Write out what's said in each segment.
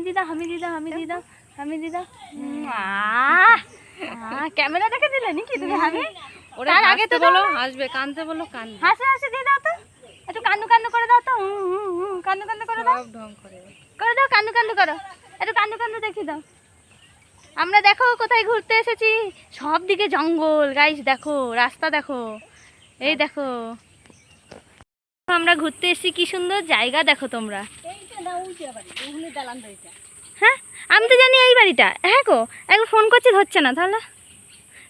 দিদা আমি দিদা আমি দিদা আমি দিদা ক্যামেরা দেখে দিলে নাকি তুমি? আমি ওরা আগে তো বলো হাসবে, কানতে বলো কান, হাসে হাসে দিয়ে দাও তো, একটু কান্নু কান্নু করে দাও তো, কান্নু কান্নু করে দাও, ঢং করে দাও, কান্নু কান্নু করো, একটু কান্নু কান্নু দেখিয়ে দাও। আমরা দেখো কোথায় ঘুরতে এসেছি, সব দিকে জঙ্গল গাইস, দেখো রাস্তা দেখো, এই দেখো আমরা ঘুরতে এসেছি, কি সুন্দর জায়গা দেখো তোমরা। হ্যাঁ আমি তো জানি এই বাড়িটা, হ্যাঁ গো এখন ফোন করছি ধরছে না, তাহলে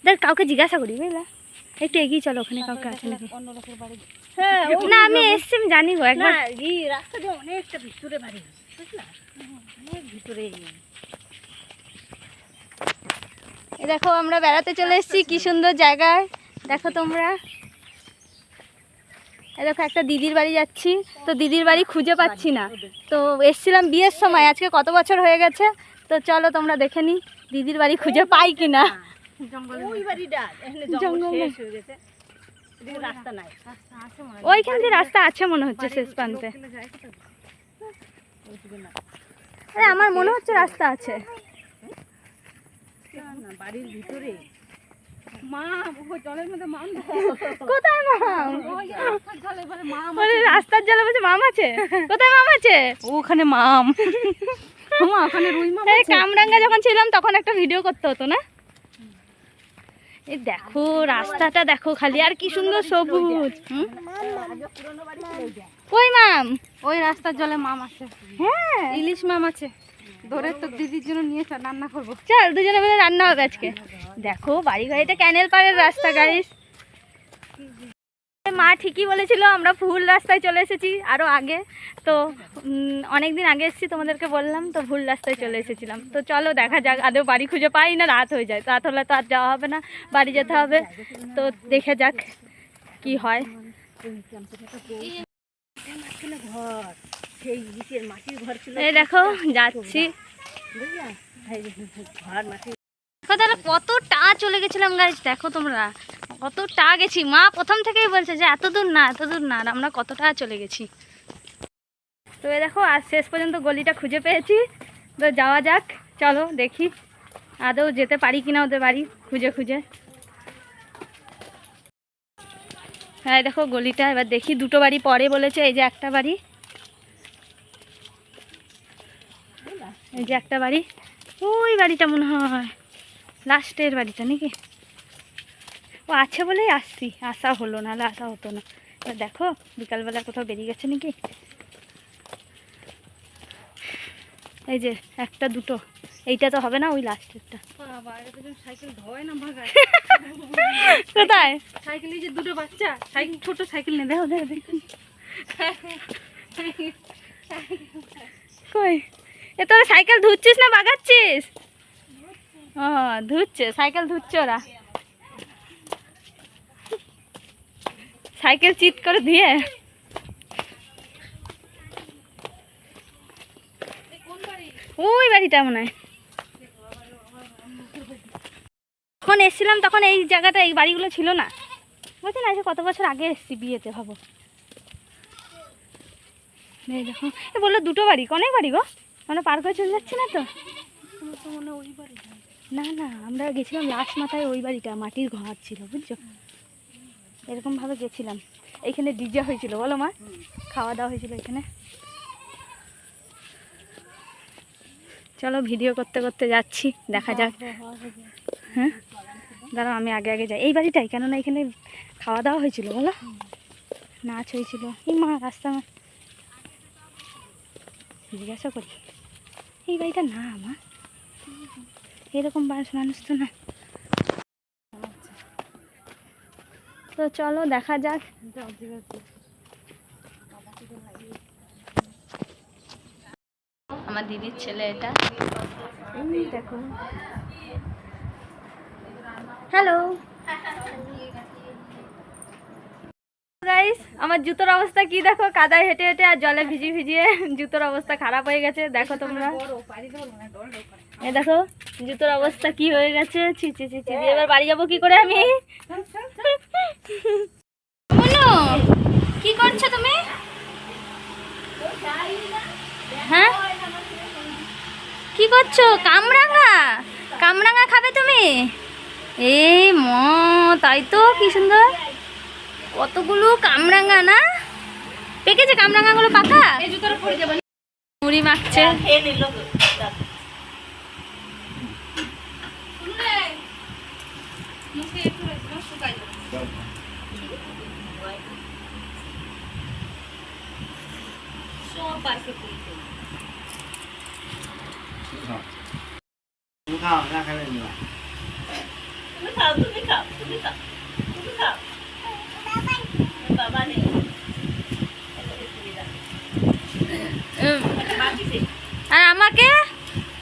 দেখ কাউকে জিজ্ঞাসা করি বুঝলা, একটু এগিয়ে চলো, ওখানে কাউকে আছে নাকি। না আমি এসছি আমি জানি গো, একবার রাস্তা দিয়ে অনেকটা ভিতরে বাড়ি, বুঝলা অনেক ভিতরে। এই দেখো আমরা বেড়াতে চলে এসেছি, কি সুন্দর জায়গায় দেখো তোমরা। এই দেখো একটা দিদির বাড়ি যাচ্ছি, তো দিদির বাড়ি খুঁজে পাচ্ছি না, তো এসছিলাম বিয়ের সময়, আজকে কত বছর হয়ে গেছে, তো চলো তোমরা দেখে নি দিদির বাড়ি খুঁজে পাই কিনা। ওইখান দিয়ে রাস্তা আছে মনে হচ্ছে শেষ প্রান্তে, আরে আমার মনে হচ্ছে রাস্তা আছে বাড়ির ভিতরে। কোথায় মাম? রাস্তার জলে বলছে মাম আছে, কোথায় মাম আছে? ওখানে মাম, ওখানে রুই মাম। কামরাঙ্গা যখন ছিলাম তখন একটা ভিডিও করতে হতো না। এই দেখো রাস্তাটা দেখো খালি, আর কি সুন্দর সবুজ। কই মাম? ওই রাস্তার জলে মাম আছে, হ্যাঁ ইলিশ মাম আছে, ধরে তো দিদির জন্য নিয়ে রান্না করবো, চল দুজনে মিলে রান্না হবে আজকে। দেখো বাড়ি ঘাড়িটা ক্যানেল পাড়ের রাস্তা গাইস। মা ঠিকই বলেছিল, আমরা ভুল রাস্তায় চলে এসেছি আরও আগে, তো অনেক দিন আগে এসেছি তোমাদেরকে বললাম, তো ভুল রাস্তায় চলে এসেছিলাম। তো চলো দেখা যাক, আদৌ বাড়ি খুঁজে পাই না রাত হয়ে যায়, রাত হলে তো আর যাওয়া হবে না, বাড়ি যেতে হবে, তো দেখে যাক কি হয়। এই দেখো যাচ্ছি, তাহলে কতটা চলে গেছিলাম গাইস, দেখো তোমরা কতটা গেছি। মা প্রথম থেকেই বলছে যে এত দূর না এত দূর না, আর আমরা কতটা চলে গেছি। তো এই দেখো আর শেষ পর্যন্ত গলিটা খুঁজে পেয়েছি, তো যাওয়া যাক, চলো দেখি আদৌ যেতে পারি কিনা ওদের বাড়ি খুঁজে খুঁজে। হ্যাঁ দেখো গলিটা, এবার দেখি দুটো বাড়ি পরে বলেছে, এই যে একটা বাড়ি, এই যে একটা বাড়ি, ওই বাড়িটা মনে হয় লাস্টের বাড়িটা নাকি, ও আছে বলেই আসছি, আসা হলো, নাহলে আসা হতো না। এবার দেখো বিকালবেলা কোথাও বেরিয়ে গেছে নাকি। এই যে একটা দুটো, এইটা তো হবে না, ওই লাস্টেরটা। সাইকেল ধোয় না ভাগায় কোথায় সাইকেল, এই যে দুটো বাচ্চা সাইকেল, ছোট সাইকেল নে, দেখো দেখো দেখো কই, এ তোরা সাইকেল ধুচ্ছিস না বাগাচ্ছিস? ও ধুচ্ছে, সাইকেল ধুচ্ছে ওরা, সাইকেল চিৎ করে দিয়ে। ওই বাড়িটা মনে হয়, যখন এসেছিলাম তখন এই জায়গাটা, এই বাড়িগুলো ছিল না, বুঝছি না, কত বছর আগে এসেছি বিয়েতে, ভাবো। এই দেখো এ বললো দুটো বাড়ি, অনেক বাড়ি গো, মানে পার করে চলে যাচ্ছে না তো, ওই বাড়ি না না, আমরা গেছিলাম লাস্ট মাথায়, ওই বাড়িটা মাটির ঘর ছিল বুঝছো, এরকমভাবে গেছিলাম। এইখানে ডিজে হয়েছিল বলো মা, খাওয়া দাওয়া হয়েছিল এখানে। চলো ভিডিও করতে করতে যাচ্ছি, দেখা যাক। হ্যাঁ দাঁড়াও আমি আগে আগে যাই, এই বাড়িটাই, কেননা এখানে খাওয়া দাওয়া হয়েছিল বলো, নাচ হয়েছিল। এই মা রাস্তা জিজ্ঞাসা করি, এই বাড়িটা না মা, এরকম মানুষ তো না। তো চলো দেখা যাক। আমার দিদির ছেলে এটা, দেখো। হ্যালো গাইস, আমার জুতোর অবস্থা কি দেখো, কাদায় হেঁটে হেঁটে আর জলে ভিজিয়ে ভিজিয়ে জুতোর অবস্থা খারাপ হয়ে গেছে, দেখো তোমরা। এই দেখো জুতোর অবস্থা কি হয়ে গেছে, ছি ছি ছি ছি, এবার বাড়ি যাবো কি করে আমি। কি করছো তুমি? হ্যাঁ কি করছো? কামরাঙা, কামরাঙা খাবে তুমি? এই ম, তাই তো, কি সুন্দর কতগুলো কামরাঙা না? পেকেছে কামরাঙাগুলো পাকা? মুড়ি মাখছে। আর আমাকে,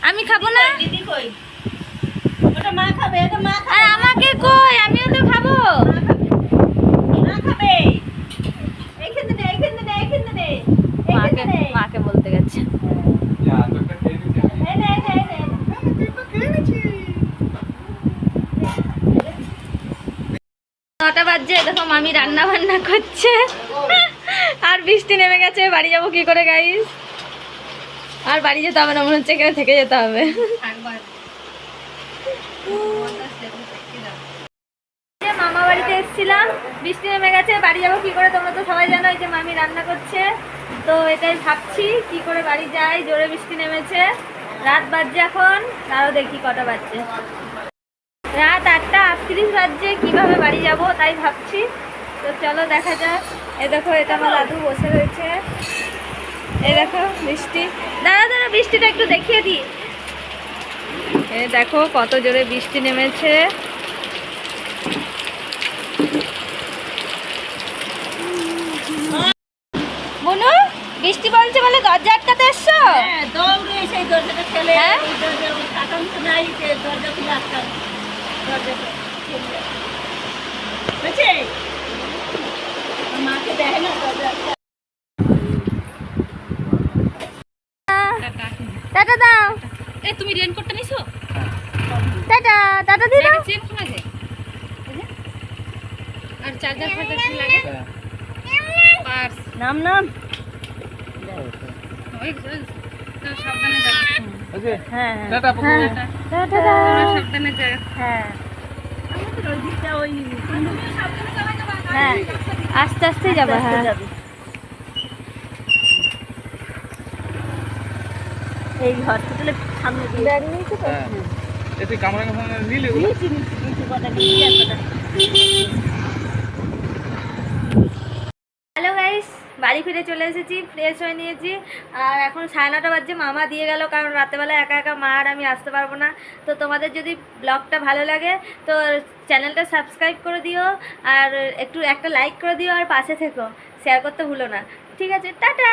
আমি খাবো না। আর আমাকে কই, আমিও তো খাবো। মাকে বলতে গেছে। নটা বাজছে, দেখো মামি রান্না বান্না করছে। আর বৃষ্টি নেমে গেছে, বাড়ি যাবো কি করে গাইস? আর বাড়ি যেতে হবে না, মনে হচ্ছে এখানে থেকে যেতে হবে। মামা বাড়িতে এসেছিলাম, বৃষ্টি নেমে গেছে, বাড়ি যাবো কি করে? তোমরা তো সবাই জানো এই যে মামি রান্না করছে, তো এটাই ভাবছি কি করে বাড়ি যাই। জোরে বৃষ্টি নেমেছে, রাত বাজছে এখন, আরও দেখি কটা বাজছে, রাত 8:38 বাজছে। কিভাবে বাড়ি যাব তাই ভাবছি, তো চলো দেখা যাক। এ দেখো, এটা আমার দাদু বসে রয়েছে। এই দেখো বৃষ্টি, দাঁড়া দাঁড়া, বৃষ্টিটা একটু দেখিয়ে দিই। এই দেখো কত জোরে বৃষ্টি নেমেছে। বনু, বৃষ্টি বলছে বলে দরজা আটকাতে এসছো? টাটা দাও। তুমি রেনকোটটা নিছো? টাটা, টাটা দিয়ে দাও। চেন খোলা যায় আর চার্জার ফার্জার কি লাগে? পার্স নাম নাম সাবধানে যাও। হ্যাঁ টাটা টাটা, সাবধানে যাও। হ্যাঁ হ্যাঁ, আস্তে আস্তে যাবে। হ্যাঁ এই হসপিটালে সামনে ব্যাগ নিয়েছে তো। এতে কামরাঙা ফামরাঙা নিলে নিচে কথা নিচে একটা। হ্যালো গাইস, বাড়ি ফিরে চলে এসেছি, ফ্রেশ হয়ে নিয়েছি। আর এখন 9:30 বাজছে, মামা দিয়ে গেল, কারণ রাতেবেলা একা একা মা আর আমি আসতে পারবো না। তো তোমাদের যদি ব্লগটা ভালো লাগে তো চ্যানেলটা সাবস্ক্রাইব করে দিও, আর একটু একটা লাইক করে দিও, আর পাশে থেকো, শেয়ার করতে ভুলো না। ঠিক আছে, টাটা।